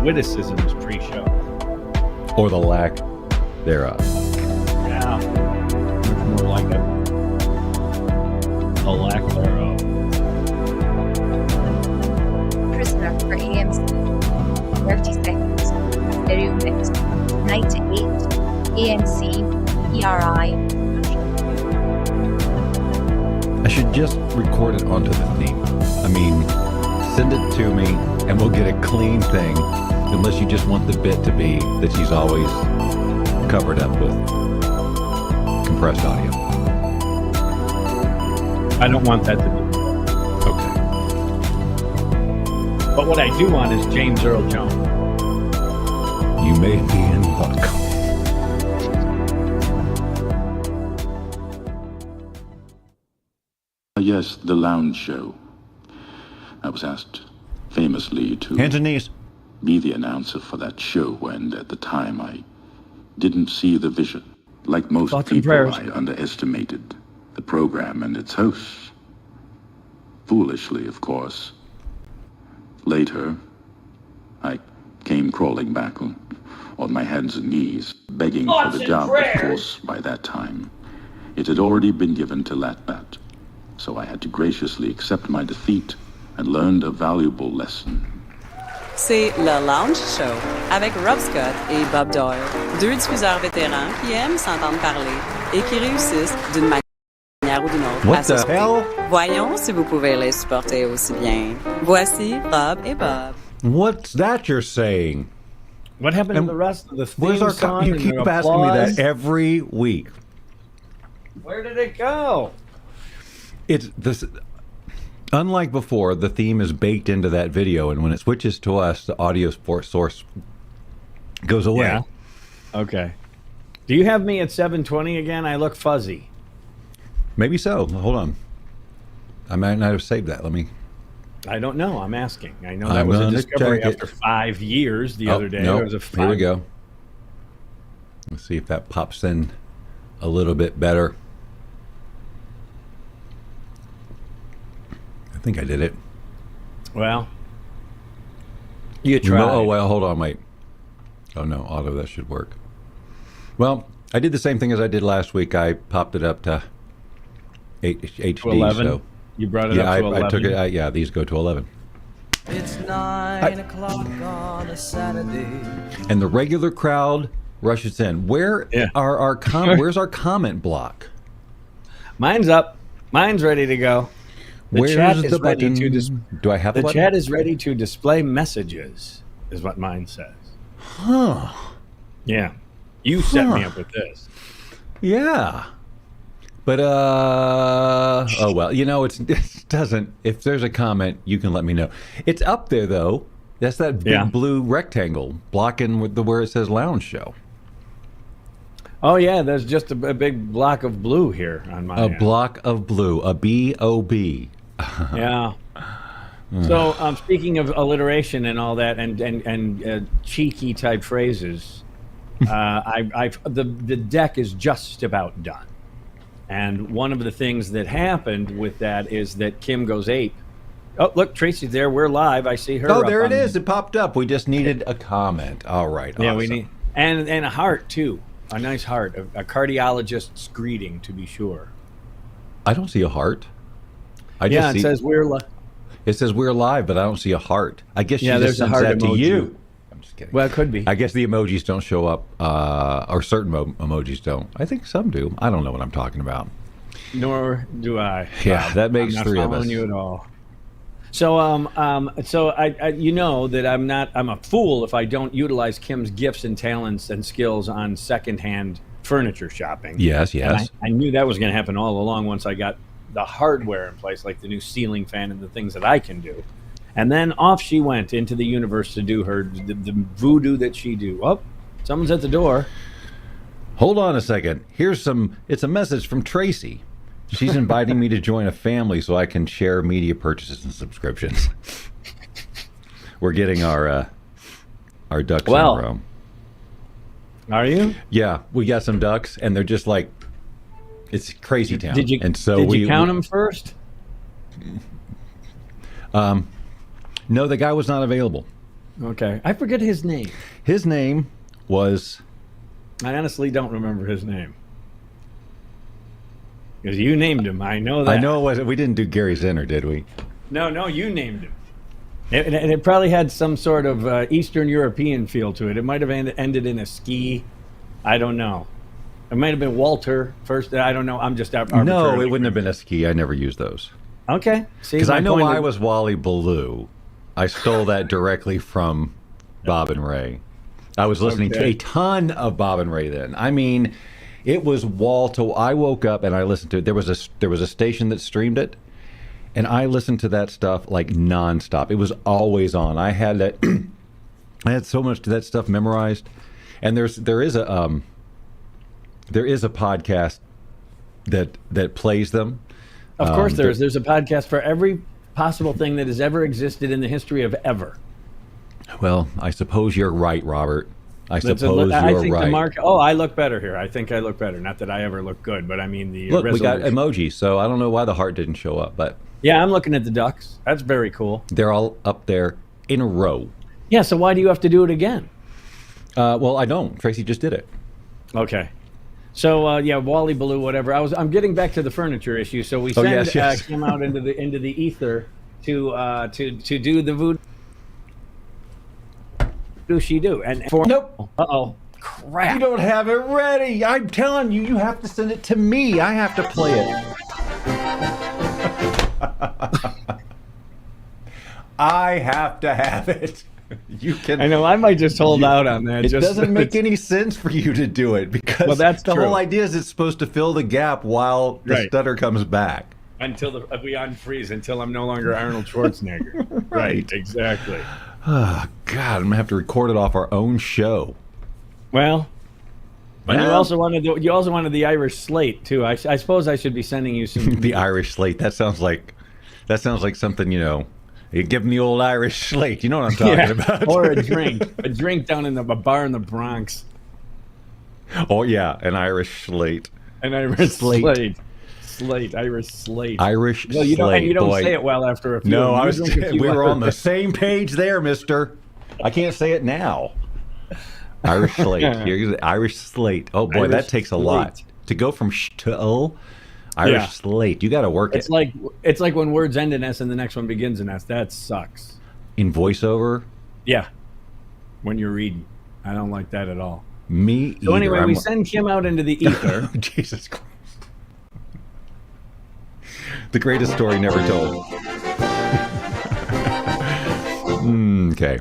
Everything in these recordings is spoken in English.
witticisms pre-show. Or the lack thereof. Yeah. Much more like a lack thereof. Prisoner for AMC. 30 seconds. Stereo mix. 9 to 8. ANC. ERI. I should just record it onto the theme. I mean, send it to me and we'll get a clean thing. Unless you just want the bit to be that she's always covered up with compressed audio. I don't want that to be. Okay. But what I do want is James Earl Jones. You may be in luck. Yes, the lounge show. I was asked famously to Hands and knees. be the announcer for that show, and at the time I didn't see the vision. Like most Thoughts and people, prayers. I underestimated the program and its hosts. Foolishly, of course. Later, I came crawling back on my hands and knees, begging for the job. Of course, by that time, it had already been given to Latbat. So I had to graciously accept my defeat and learned a valuable lesson. C'est le Lounge Show avec Rob Scott et Bob Doyle, deux diffuseurs vétérans qui aiment s'entendre parler et qui réussissent d'une manière ou d'une autre What à se the hell? Voyons si vous pouvez les supporter aussi bien. Voici Rob et Bob. What's that you're saying? What happened And to the rest of the theme Where's our song? You and keep the asking me applause? that every week. Where did it go? It's this. Unlike before, the theme is baked into that video, and when it switches to us, the audio source goes away. Yeah. Okay. Do you have me at 720 again? I look fuzzy. Maybe so. Hold on. I might not have saved that. Let me. I don't know. I'm asking. I know that I'm was a gonna discovery check it. after 5 years the other day. No, It was a here we go. Let's see if that pops in a little bit better. I think I did it. Well, you tried. No, oh, well, hold on, wait. Oh, no, auto, that should work. Well, I did the same thing as I did last week. I popped it up to HD. To 11? So, You brought it yeah, up to 11? I took it. Yeah, these go to 11. It's 9 o'clock on a Saturday. And the regular crowd rushes in. Where Yeah. are our Where's our comment block? Mine's up. Mine's ready to go. The Where's chat the is ready button? to Do I have The the button? chat is ready to display messages, is what mine says. Huh. Yeah. You set me Huh. up with this. Yeah. But oh well, you know it doesn't. If there's a comment, you can let me know. It's up there though. That's that big Yeah. blue rectangle blocking with where it says Lounge Show. Oh, yeah, there's just a big block of blue here on my A end. block of blue, a BOB. Yeah. So, speaking of alliteration and all that, and cheeky type phrases, the deck is just about done. And one of the things that happened with that is that Kim goes ape. Oh, look, Tracy's there. We're live. I see her. Oh, up there it on- is. It popped up. We just needed a comment. All right. Yeah, we awesome. need and a heart too, a nice heart, a cardiologist's greeting to be sure. I don't see a heart. I Yeah, just it see, says we're live. it says we're live, but I don't see a heart. I guess Yeah, she there's just a sends heart that to emoji. you. I'm just kidding. Well, it could be. I guess the emojis don't show up, or certain emojis don't. I think some do. I don't know what I'm talking about. Nor do I. Yeah, that makes I'm not three of following us. you at all. So, I you know that I'm a fool if I don't utilize Kim's gifts and talents and skills on secondhand furniture shopping. Yes, And yes. I knew that was going to happen all along once I got the hardware in place, like the new ceiling fan and the things that I can do. And then off she went into the universe to do the voodoo that she do. Oh, someone's at the door. Hold on a second. It's a message from Tracy. She's inviting me to join a family so I can share media purchases and subscriptions. We're getting our ducks in a Well, row. Are you? Yeah, we got some ducks, and they're just like, it's crazy town. Did you And so did you count them first? No, the guy was not available. Okay. I forget his name. His name was I honestly don't remember his name. Because you named him. I know that. I know it wasn't. We didn't do Gary Zinner, did we? No, you named him. And it probably had some sort of Eastern European feel to it. It might have ended in a ski. I don't know. It might have been Walter first. I don't know. I'm just No, it wouldn't have been a ski. I never used those. Okay. Because I know I was Wally Ballou. I stole that directly from Bob and Ray. I was listening to a ton of Bob and Ray then. I mean, it was wall to. I woke up and I listened to it. There was a station that streamed it, and I listened to that stuff like nonstop. It was always on. I had that. I had so much of that stuff memorized, and there is a podcast that plays them. Of course, there's a podcast for every possible thing that has ever existed in the history of ever. Well, I suppose you're right, Robert. I think right. I look better here. I think I look better. Not that I ever look good, but I mean the look. resolution. We got emojis, so I don't know why the heart didn't show up, but yeah, I'm looking at the ducks. That's very cool. They're all up there in a row. Yeah. So why do you have to do it again? Well, I don't. Tracy just did it. Okay. So yeah, Wally Ballou, whatever. I'm getting back to the furniture issue. So we send Kim out into the ether to do the voodoo. Do she do? And nope. Uh-oh. Crap. You don't have it ready. I'm telling you, you have to send it to me. I have to play it. I have to have it. You can. I know. I might just hold out on that. It doesn't make any sense for you to do it because that's the true. whole idea is it's supposed to fill the gap while the stutter comes back. Until we unfreeze, until I'm no longer Arnold Schwarzenegger. Right. Exactly. Oh, God, I'm going to have to record it off our own show. Well, and you also wanted the Irish slate, too. I suppose I should be sending you some... The Irish slate. That sounds like something, you give them the old Irish slate. You know what I'm talking about. Or a drink down in a bar in the Bronx. Oh, yeah, an Irish slate. An Irish slate. Irish slate. Irish well, you slate. You don't say it well after a few. No, we were on the same page there, mister. I can't say it now. Irish slate. Irish slate. Oh, boy, that takes a lot. To go from sh to l, Irish slate. You got to work it. It's like when words end in S and the next one begins in S. That sucks. In voiceover? Yeah. When you're reading. I don't like that at all. Me either. So anyway, we send Kim out into the ether. Jesus Christ. The greatest story never told. Okay.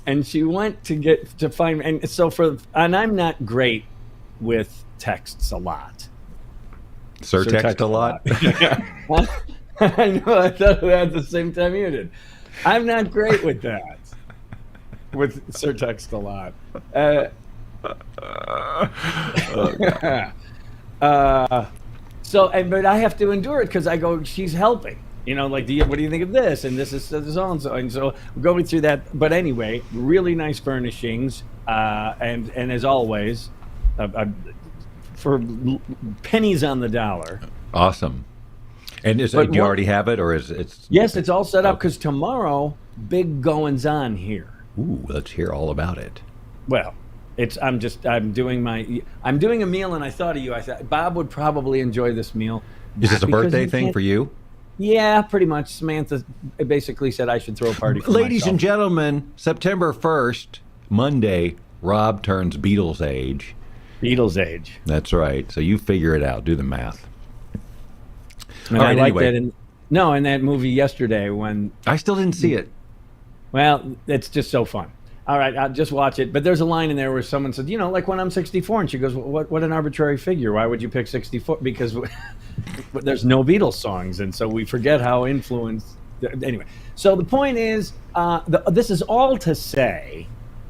And she went to find, and I'm not great with texts a lot. Sir text a lot? I know, I thought of that at the same time you did. I'm not great with that. With Sir text a lot. But I have to endure it because I go, she's helping. What do you think of this? And this is so and so. And so we're going through that. But anyway, really nice furnishings. And as always, for pennies on the dollar. Awesome. And do you already have it, or is it? Yes, it's all set up because tomorrow, big goings on here. Ooh, let's hear all about it. Well, I'm doing a meal, and I thought of you. I thought Bob would probably enjoy this meal. Is this a birthday thing for you? Yeah, pretty much. Samantha basically said I should throw a party for Ladies myself. and gentlemen, September 1st, Monday, Rob turns Beatles age. Beatles age. That's right. So you figure it out. Do the math. And I like that in that movie yesterday when... I still didn't see it. Well, it's just so fun. All right, I'll just watch it. But there's a line in there where someone said, like when I'm 64, and she goes, what an arbitrary figure. Why would you pick 64? Because there's no Beatles songs, and so we forget how influenced... Anyway, so the point is, this is all to say,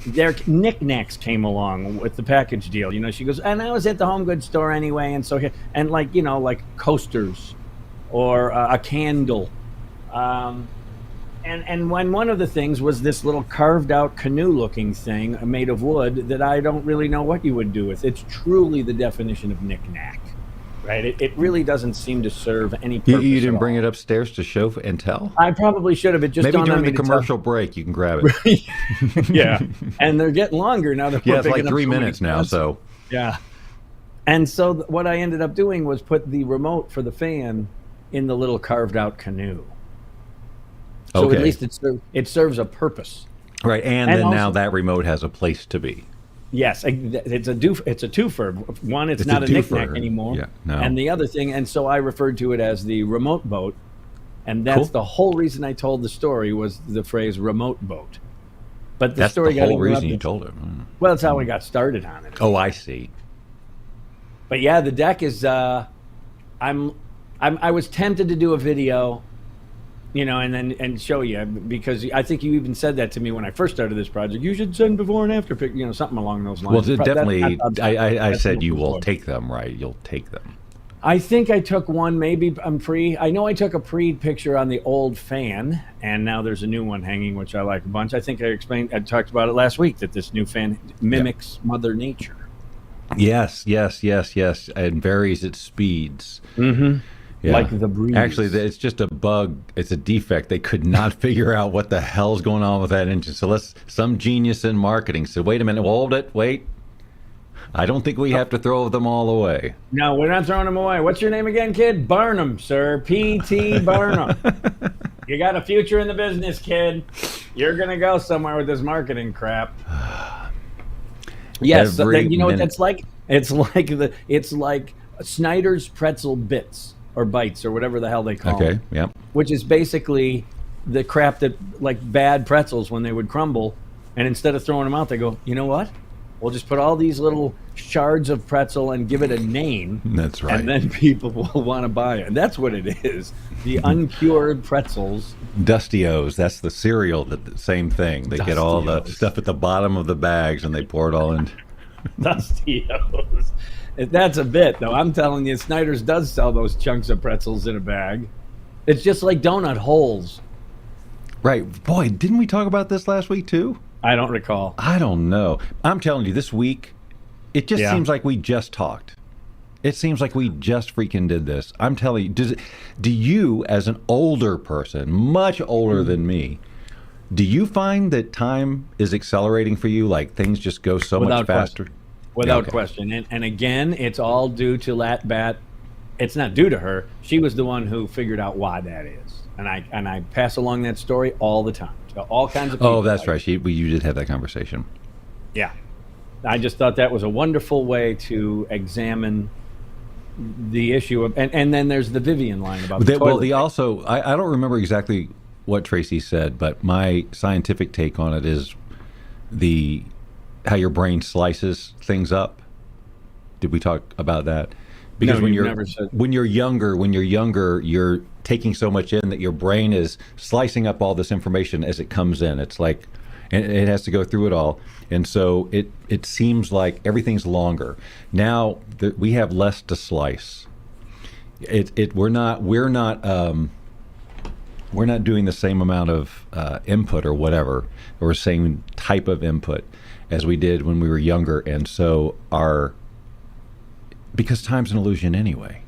their knickknacks came along with the package deal. She goes, and I was at the home goods store anyway, and so here, and like coasters or a candle. And when one of the things was this little carved out canoe looking thing made of wood that I don't really know what you would do with. It's truly the definition of knick-knack. right? It really doesn't seem to serve any You, purpose. you didn't at bring all. it upstairs to show and tell? I probably should have. It just Maybe dawned on during me the to tell- commercial break, you can grab it. Yeah, and they're getting longer now. That Yeah, we're it's like picking up 3 so many minutes now, spots. so. Yeah. And so what I ended up doing was put the remote for the fan in the little carved out canoe. So Okay. at least it serves a purpose. Right, and And then now also- that remote has a place to be. Yes, it's a twofer. One, it's It's not a a knickknack twofer. anymore. Yeah, no. And the other thing, and so I referred to it as the remote boat. And that's Cool. the whole reason I told the story was the phrase remote boat. But the That's story the got whole reason you interrupted. told it. Mm. Well, that's how we got started on it. Oh, I see. But yeah, the deck is. I was tempted to do a video, and show you, because I think you even said that to me when I first started this project. You should send before and after pic, something along those lines. Well, But definitely, I that's said what you it will was. take them, right? You'll take them. I think I took one, maybe I'm pre. I know I took a pre picture on the old fan, and now there's a new one hanging, which I like a bunch. I think I talked about it last week, that this new fan mimics Mother Nature. Yes, and varies its speeds. Mm-hmm. Yeah. Like the breeze. Actually, it's just a bug. It's a defect. They could not figure out what the hell's going on with that engine. So some genius in marketing said, wait a minute, hold it, wait. I don't think we have to throw them all away. No, we're not throwing them away. What's your name again, kid? Barnum, sir. P.T. Barnum. You got a future in the business, kid. You're going to go somewhere with this marketing crap. Yes, Every you know what minute. that's like? It's like Snyder's pretzel bits or bites or whatever the hell they call Okay, them, yeah. which is basically the crap that, like, bad pretzels when they would crumble, and instead of throwing them out, they go, you know what? We'll just put all these little shards of pretzel and give it a name. That's right. And then people will want to buy it. And that's what it is. The uncured pretzels. Dusty-O's, that's the cereal, the same thing. They get all the Dusty-O's. stuff at the bottom of the bags and they pour it all in. Dusty-O's. That's a bit, though. I'm telling you, Snyder's does sell those chunks of pretzels in a bag. It's just like donut holes. Right. Boy, didn't we talk about this last week too? I don't recall. I don't know. I'm telling you, this week, it just Yeah. seems like we just talked. It seems like we just freaking did this. I'm telling you, do you, as an older person, much older than me, do you find that time is accelerating for you? Like things just go so much Without faster? Without Okay. question. And again, it's all due to Lat Bat. It's not due to her. She was the one who figured out why that is. And I pass along that story all the time to all kinds of people. Oh, that's right. You did have that conversation. Yeah. I just thought that was a wonderful way to examine the issue of, and then there's the Vivian line about the toilet. I don't remember exactly what Tracy said, but my scientific take on it is how your brain slices things up. Did we talk about that? Because No, when you've you're never said. when you're younger, you're taking so much in that your brain is slicing up all this information as it comes in. It's like, and it has to go through it all, and so it seems like everything's longer now that we have less to slice. We're not doing the same amount of input or whatever, or same type of input as we did when we were younger, and so because time's an illusion anyway.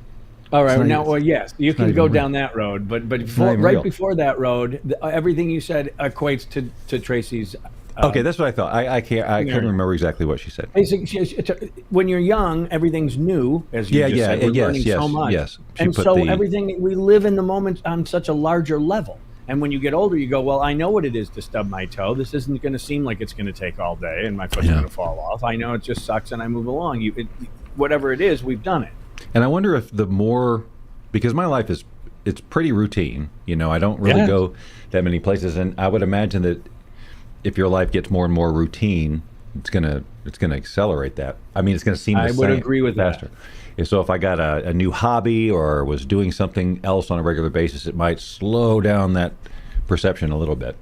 All right. not Now, even- well, yes, you not can even go real. down that road, but not before, even right real. before that road, everything you said equates to Tracy's. Okay, that's what I thought. I couldn't remember exactly what she said. Basically, when you're young, everything's new, as you just said. We're learning so much. yes. She And put so the- everything, we live in the moment on such a larger level. And when you get older, you go, well, I know what it is to stub my toe. This isn't going to seem like it's going to take all day and my foot's Yeah. going to fall off. I know it just sucks and I move along. Whatever it is, we've done it. And I wonder if because my life it's pretty routine. I don't really Yeah. go that many places, and I would imagine that if your life gets more and more routine, it's gonna accelerate that. I mean, it's gonna seem I the would same agree with that. faster. And so if I got a new hobby or was doing something else on a regular basis, it might slow down that perception a little bit.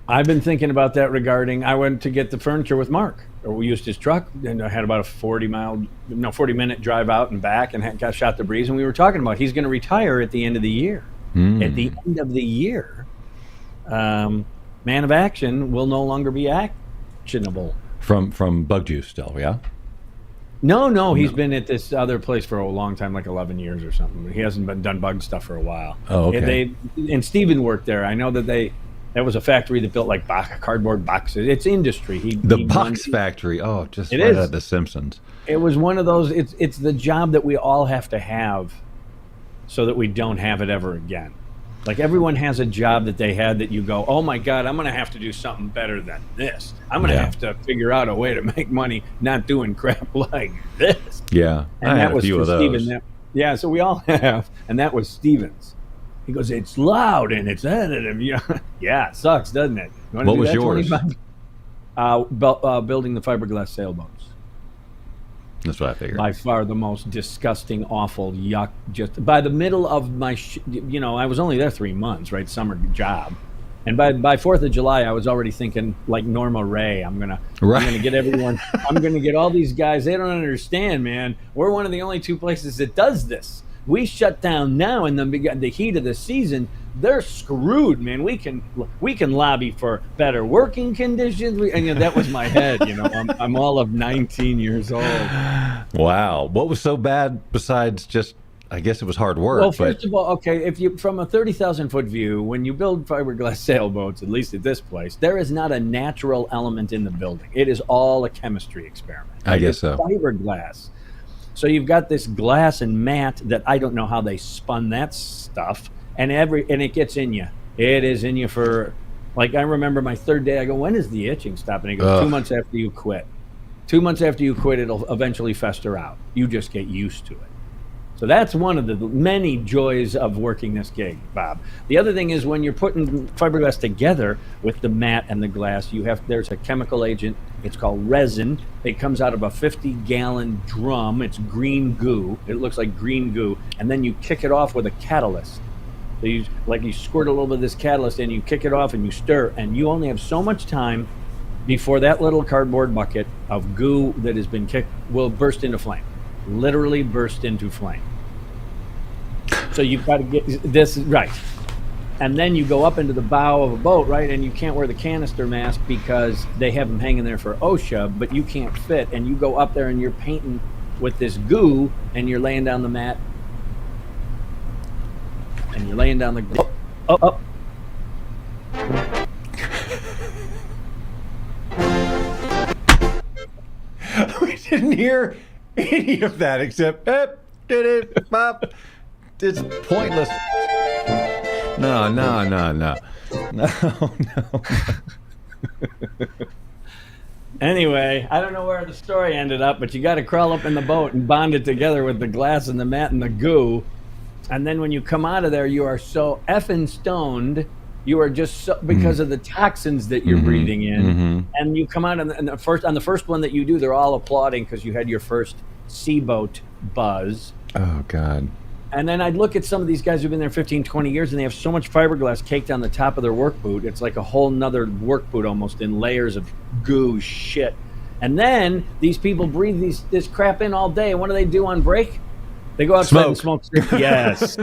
I've been thinking about that regarding, I went to get the furniture with Mark. We used his truck, and I had about a 40-minute drive out and back, and got shot the breeze. And we were talking about he's going to retire at the end of the year. At the end of the year, Man of Action will no longer be actionable. From Bug Juice still, yeah? No, he's been at this other place for a long time, like 11 years or something. He hasn't been done bug stuff for a while. Oh, okay. And Steven worked there. I know that was a factory that built like cardboard boxes. It's industry. The box factory. Oh, just It right is. out of The Simpsons. It was one of those. It's the job that we all have to have, so that we don't have it ever again. Like everyone has a job that they had that you go, oh my God, I'm going to have to do something better than this. I'm going to have to figure out a way to make money not doing crap like this. Yeah, And I that had a was few for of those. Steven. Yeah, so we all have, and that was Steven's. He goes, it's loud and it's edited. Yeah, it sucks, doesn't it? You wanna What do was that, yours? 25? Building the fiberglass sailboats. That's what I figured. By far the most disgusting, awful, yuck. Just by the middle of my, I was only there 3 months, right? Summer job, and by 4th of July, I was already thinking like Norma Ray. I'm gonna get everyone. I'm gonna get all these guys. They don't understand, man. We're one of the only 2 places that does this. We shut down now in the heat of the season. They're screwed, man. We can lobby for better working conditions. And that was my head. I'm all of 19 years old. Wow. What was so bad besides just, I guess it was hard work. Well, first of all, okay, if you from a 30,000-foot view, when you build fiberglass sailboats, at least at this place, there is not a natural element in the building. It is all a chemistry experiment. I guess It's so. Fiberglass. So you've got this glass and mat that I don't know how they spun that stuff, and it gets in you. It is in you for, like, I remember my 3rd day. I go, when is the itching stop? And he goes, 2 months after you quit. 2 months after you quit, it'll eventually fester out. You just get used to it. So that's one of the many joys of working this gig, Bob. The other thing is when you're putting fiberglass together with the mat and the glass, there's a chemical agent. It's called resin. It comes out of a 50-gallon drum. It's green goo. It looks like green goo, and then you kick it off with a catalyst. So you squirt a little bit of this catalyst in, you kick it off, and you stir, and you only have so much time before that little cardboard bucket of goo that has been kicked will burst into flame. Literally burst into flame. So you've got to get this right. And then you go up into the bow of a boat, right? And you can't wear the canister mask because they have them hanging there for OSHA, but you can't fit. And you go up there and you're painting with this goo and you're laying down the mat. And you're laying down the... Oh. We didn't hear any of that except it's pointless. No. Anyway, I don't know where the story ended up, but you got to crawl up in the boat and bond it together with the glass and the mat and the goo. And then when you come out of there, you are so effing stoned. You are just so, because of the toxins that you're breathing in. And you come out on the first one that you do, they're all applauding because you had your first seaboat buzz. Oh, God. And then I'd look at some of these guys who've been there 15, 20 years, and they have so much fiberglass caked on the top of their work boot. It's like a whole nother work boot almost in layers of goo shit. And then these people breathe this crap in all day. And what do they do on break? They go outside and smoke cigarettes. Yes.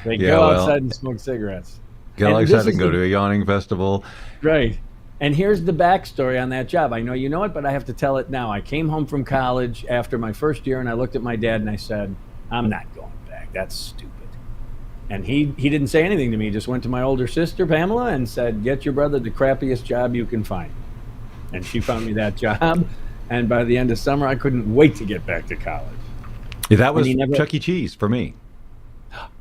They go outside and smoke cigarettes. Get like that and go to a yawning festival. Right. And here's the backstory on that job. I know you know it, but I have to tell it now. I came home from college after my first year, and I looked at my dad and I said, I'm not going back. That's stupid. And he didn't say anything to me. He just went to my older sister, Pamela, and said, get your brother the crappiest job you can find. And she found me that job. And by the end of summer, I couldn't wait to get back to college. Yeah, that was Chuck E. Cheese for me.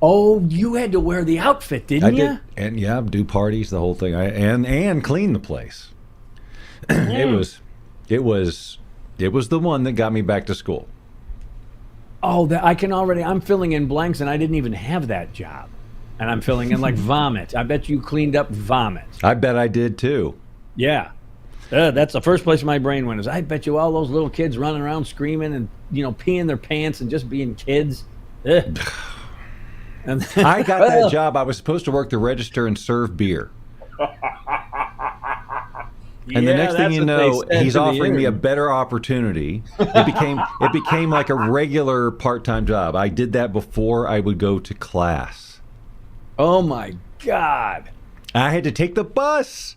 Oh, you had to wear the outfit, didn't you? Did, and yeah, do parties, the whole thing, and clean the place. It was the one that got me back to school. Oh, I'm filling in blanks, and I didn't even have that job, and I'm filling in like vomit. I bet you cleaned up vomit. I bet I did too. Yeah, that's the first place my brain went. Is I bet you all those little kids running around screaming and peeing their pants and just being kids. Ugh. And then, I got that job. I was supposed to work the register and serve beer. And the next thing you know, he's offering me a better opportunity. It became like a regular part-time job. I did that before I would go to class. Oh my God. I had to take the bus.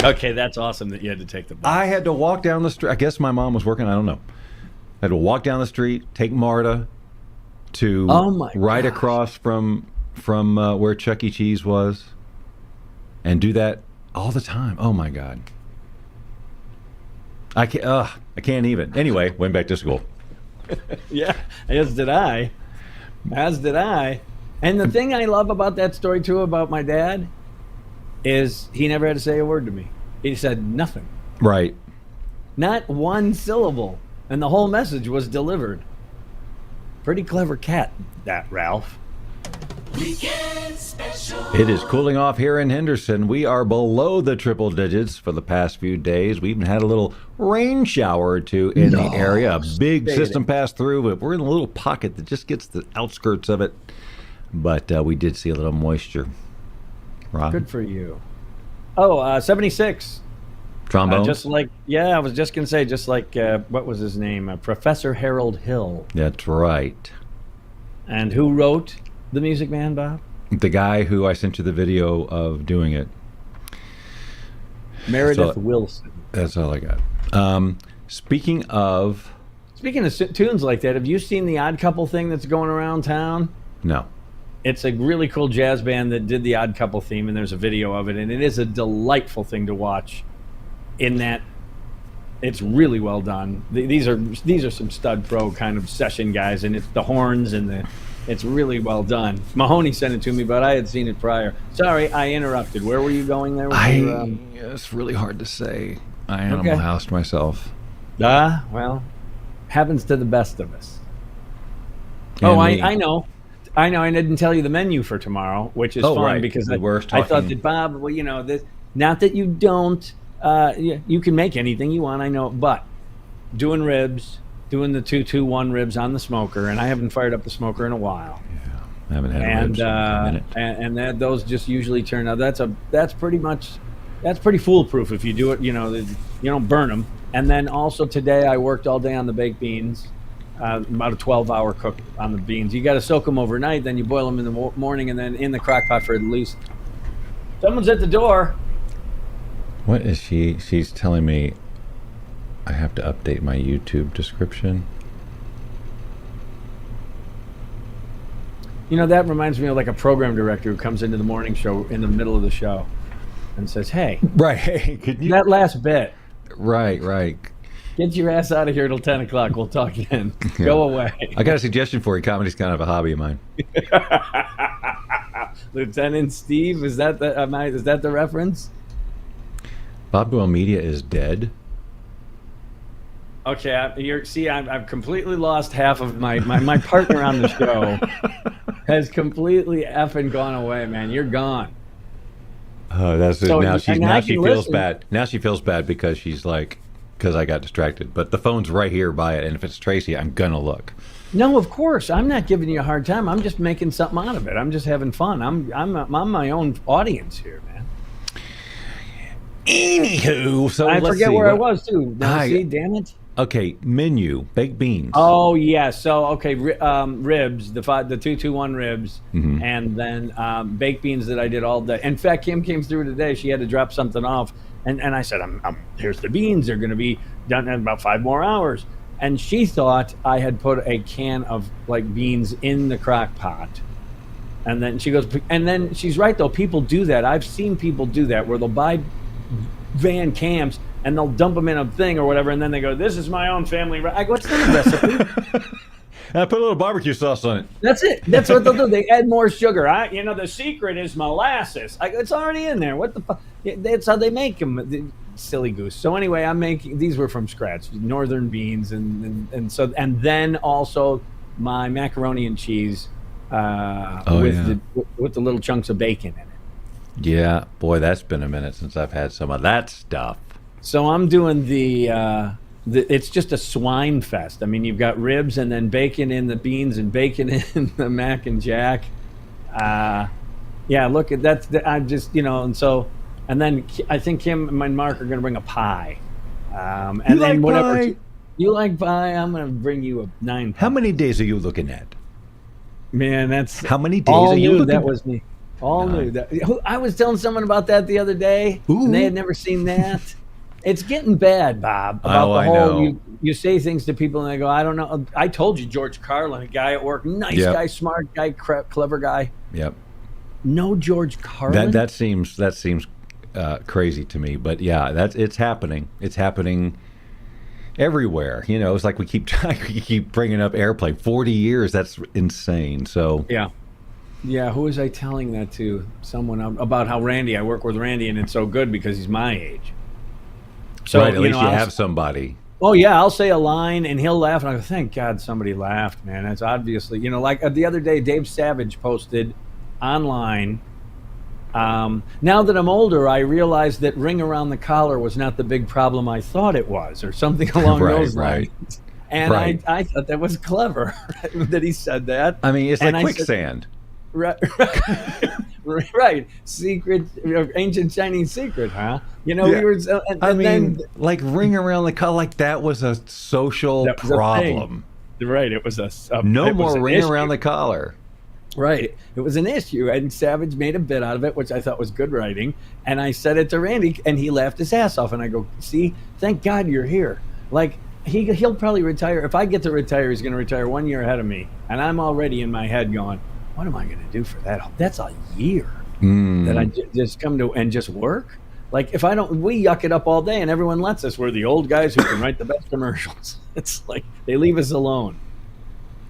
Okay, that's awesome that you had to take the bus. I had to walk down the street. I guess my mom was working. I don't know. I had to walk down the street, take Marta to right across from where Chuck E. Cheese was, and do that all the time. Oh my God. I can't even. Anyway, went back to school. Yeah, as did I. As did I. And the thing I love about that story too about my dad is he never had to say a word to me. He said nothing. Right. Not one syllable. And the whole message was delivered. Pretty clever cat, that Ralph. It is cooling off here in Henderson. We are below the triple digits for the past few days. We even had a little rain shower or two in the area. A big system passed through, but we're in a little pocket that just gets the outskirts of it. But we did see a little moisture. Rob? Good for you. Oh, 76. Trombone? Just like, I was just going to say, just like, what was his name? Professor Harold Hill. That's right. And who wrote The Music Man, Bob? The guy who I sent you the video of doing it. Meredith Wilson. That's all I got. Speaking of tunes like that, have you seen the Odd Couple thing that's going around town? No. It's a really cool jazz band that did the Odd Couple theme, and there's a video of it, and it is a delightful thing to watch. In that, it's really well done. These are some stud pro kind of session guys, and it's the horns and it's really well done. Mahoney sent it to me, but I had seen it prior. Sorry, I interrupted. Where were you going there? It's really hard to say. I Animal Housed myself. Well, happens to the best of us. And I know. I didn't tell you the menu for tomorrow, which is fun because I thought that Bob, not that you don't, you can make anything you want, I know, but doing ribs, doing the 221 ribs on the smoker, and I haven't fired up the smoker in a while. Yeah, I haven't had ribs in a minute. And those just usually turn out. That's pretty foolproof if you do it. You don't burn them. And then also today I worked all day on the baked beans. About a 12-hour cook on the beans. You got to soak them overnight, then you boil them in the morning, and then in the crock pot for at least. Someone's at the door. What is she? She's telling me I have to update my YouTube description. That reminds me of like a program director who comes into the morning show in the middle of the show and says, "Hey, right? Hey, could you that last bit? Right. Get your ass out of here till 10 o'clock. We'll talk then. Go away." I got a suggestion for you. Comedy's kind of a hobby of mine. Lieutenant Steve, is that the reference? Bob Doyle Media is dead. Okay, I've completely lost half of my partner on the show has completely effing gone away, man. You're gone. Oh, that's so, now she feels listen. bad. Now she feels bad because she's like, because I got distracted. But the phone's right here by it, and if it's Tracy, I'm gonna look. No, of course. I'm not giving you a hard time. I'm just making something out of it. I'm just having fun. I'm my own audience here, man. Anywho, so I forget where I was too. See, damn it. Okay, menu, baked beans. Oh yeah, so okay, ribs, the 221 ribs, and then baked beans that I did all day. In fact, Kim came through today. She had to drop something off, and I said, "Here's the beans. They're going to be done in about 5 more hours." And she thought I had put a can of like beans in the crock pot, and then she goes, and then she's right though. People do that. I've seen people do that where they'll buy Van Cams and they'll dump them in a thing or whatever, and then they go, "This is my own family." I go, "It's not a recipe." And I put a little barbecue sauce on it. That's it. That's what they'll do. They add more sugar. The secret is molasses. It's already in there. What the fuck? That's how they make them. Silly goose. So anyway, I'm making these were from scratch, northern beans, and then also my macaroni and cheese with the little chunks of bacon in it. Yeah, boy, that's been a minute since I've had some of that stuff. So I'm doing it's just a swine fest. I mean, you've got ribs and then bacon in the beans and bacon in the mac and jack. Look at that. I just, and then I think Kim and Mark are going to bring a pie. And then whatever. Pie? You like pie? I'm going to bring you a 9 pie. How many days are you looking at? Man, that's how many days all are you looking that at? was me. All new. I was telling someone about that the other day, and they had never seen that. It's getting bad, Bob. About I know. You say things to people, and they go, "I don't know." I told you, George Carlin, a guy at work, nice guy, smart guy, clever guy. Yep. No George Carlin. That seems crazy to me, but yeah, it's happening. It's happening everywhere. You know, it's like we keep bringing up airplane. 40 years. That's insane. So yeah. Who was I telling that to? Someone about how Randy. I work with Randy, and it's so good because he's my age. So right, at least you have somebody. Oh yeah, I'll say a line and he'll laugh, and I go, "Thank God somebody laughed, man." That's obviously, like the other day, Dave Savage posted online. Now that I'm older, I realized that ring around the collar was not the big problem I thought it was, or something along those lines. And I thought that was clever that he said that. I mean, it's like quicksand. Right. Secret, ancient Chinese secret, huh? We were. Then, like ring around the collar, like that was a social problem. Right. It was no more ring around the collar. Right. It was an issue, and Savage made a bit out of it, which I thought was good writing. And I said it to Randy, and he laughed his ass off. And I go, "See, thank God you're here." Like he'll probably retire. If I get to retire, he's going to retire 1 year ahead of me, and I'm already in my head going, what am I going to do for that? That's a year that I just come to and just work. Like if I don't, we yuck it up all day and everyone lets us. We're the old guys who can write the best commercials. It's like they leave us alone.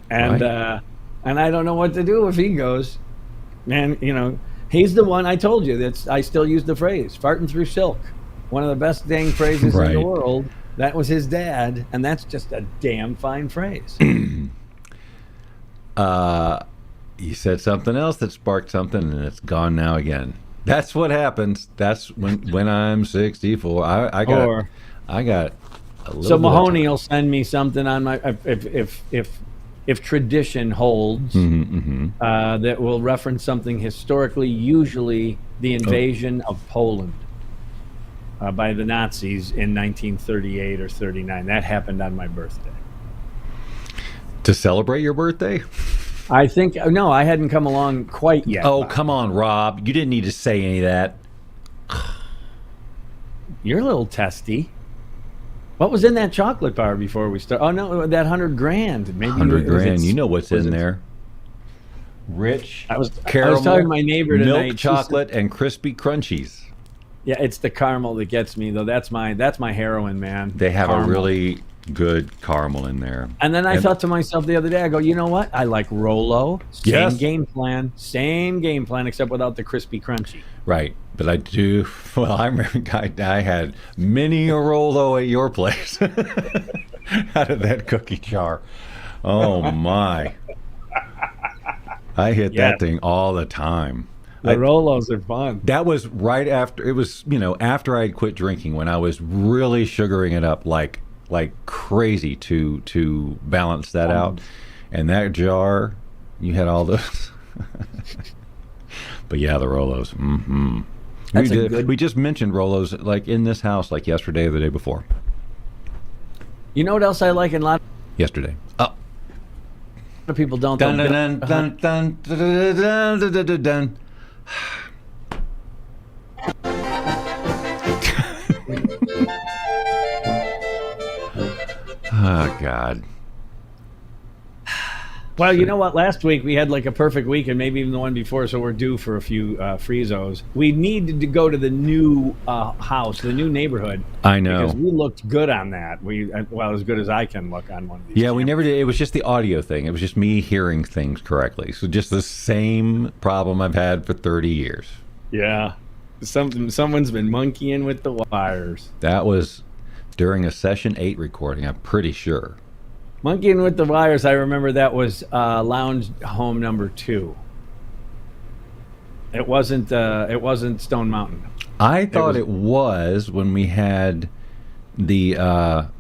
And and I don't know what to do if he goes. Man, he's the one I told you I still use the phrase, farting through silk. One of the best dang phrases in the world. That was his dad. And that's just a damn fine phrase. You said something else that sparked something, and it's gone now again. That's what happens. That's when I'm 64. I got a little. So Mahoney will send me something on my if tradition holds that will reference something historically, usually the invasion of Poland by the Nazis in 1938 or 39. That happened on my birthday. To celebrate your birthday? I think no, I hadn't come along quite yet. Oh, come on, Rob. You didn't need to say any of that. You're a little testy. What was in that chocolate bar before we start? Oh no, that $100,000. Maybe $100,000. You know what's in there? Rich caramel. I was talking to my neighbor tonight. Milk chocolate and crispy crunchies. Yeah, it's the caramel that gets me though. That's my heroin, man. They have a really good caramel in there. And then I thought to myself the other day, I go, you know what? I like Rolo. Same game plan, except without the crispy crunchy. Right. But I do. Well, I remember I had many a Rolo at your place out of that cookie jar. Oh, my. I hit that thing all the time. The Rolos are fun. That was right after, it was, after I had quit drinking, when I was really sugaring it up like crazy to balance that out. And that jar, you had all those. But yeah, the Rolos. We just mentioned Rolos like in this house like yesterday or the day before. You know what else I like in a lot? Yesterday. A lot of people don't. Dun dun dun dun dun dun dun dun dun dun. Oh, God. Well, you know what? Last week we had like a perfect week, and maybe even the one before, so we're due for a few Friezos. We needed to go to the new house, the new neighborhood. I know. Because we looked good on that. As good as I can look on one of these. Yeah, we never did. It was just the audio thing. It was just me hearing things correctly. So just the same problem I've had for 30 years. Yeah. Someone's been monkeying with the wires. That was during a session 8 recording, I'm pretty sure. Monkeying with the wires, I remember that was Lounge Home number 2. It wasn't Stone Mountain. I thought it was when we had the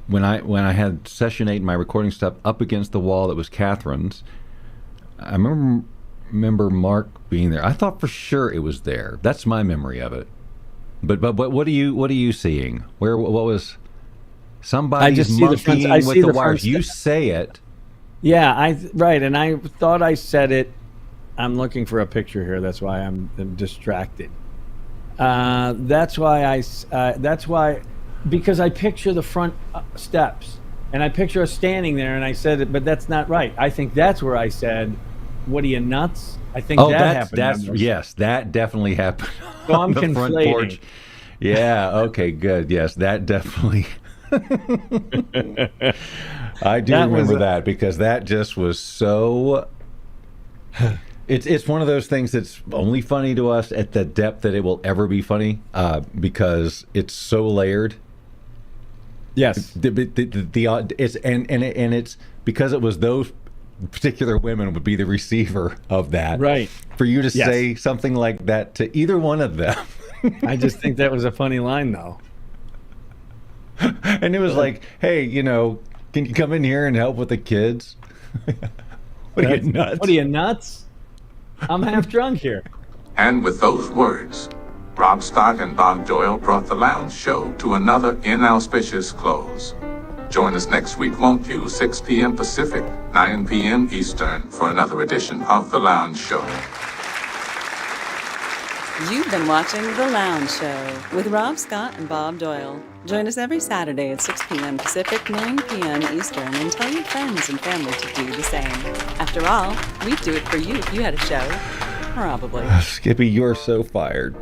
when I had session 8 in my recording stuff up against the wall that was Catherine's. I remember Mark being there. I thought for sure it was there. That's my memory of it. But what are you seeing? What was somebody's monkeying with the wires? You say it. Yeah, right, and I thought I said it I'm looking for a picture here. That's why I'm distracted. That's why, because I picture the front steps, and I picture us standing there, and I said it, but that's not right. I think that's where I said, "What are you, nuts?" I think that happened. Yes, that definitely happened. So I'm on the front conflating. porch. Yeah. Okay. Good. Yes, that definitely. I do remember that because that just was so. It's one of those things that's only funny to us at the depth that it will ever be funny, because it's so layered. Yes. It's because it was those particular women would be the receiver of that. Right. For you to say something like that to either one of them. I just think that was a funny line, though. And it was like, hey, can you come in here and help with the kids? What are you, nuts? What are you, nuts? I'm half drunk here. And with those words, Rob Scott and Bob Doyle brought the Lounge Show to another inauspicious close. Join us next week, won't you? 6 p.m. Pacific, 9 p.m. Eastern, for another edition of The Lounge Show. You've been watching The Lounge Show with Rob Scott and Bob Doyle. Join us every Saturday at 6 p.m. Pacific, 9 p.m. Eastern, and tell your friends and family to do the same. After all, we'd do it for you if you had a show. Probably. Skippy, you're so fired.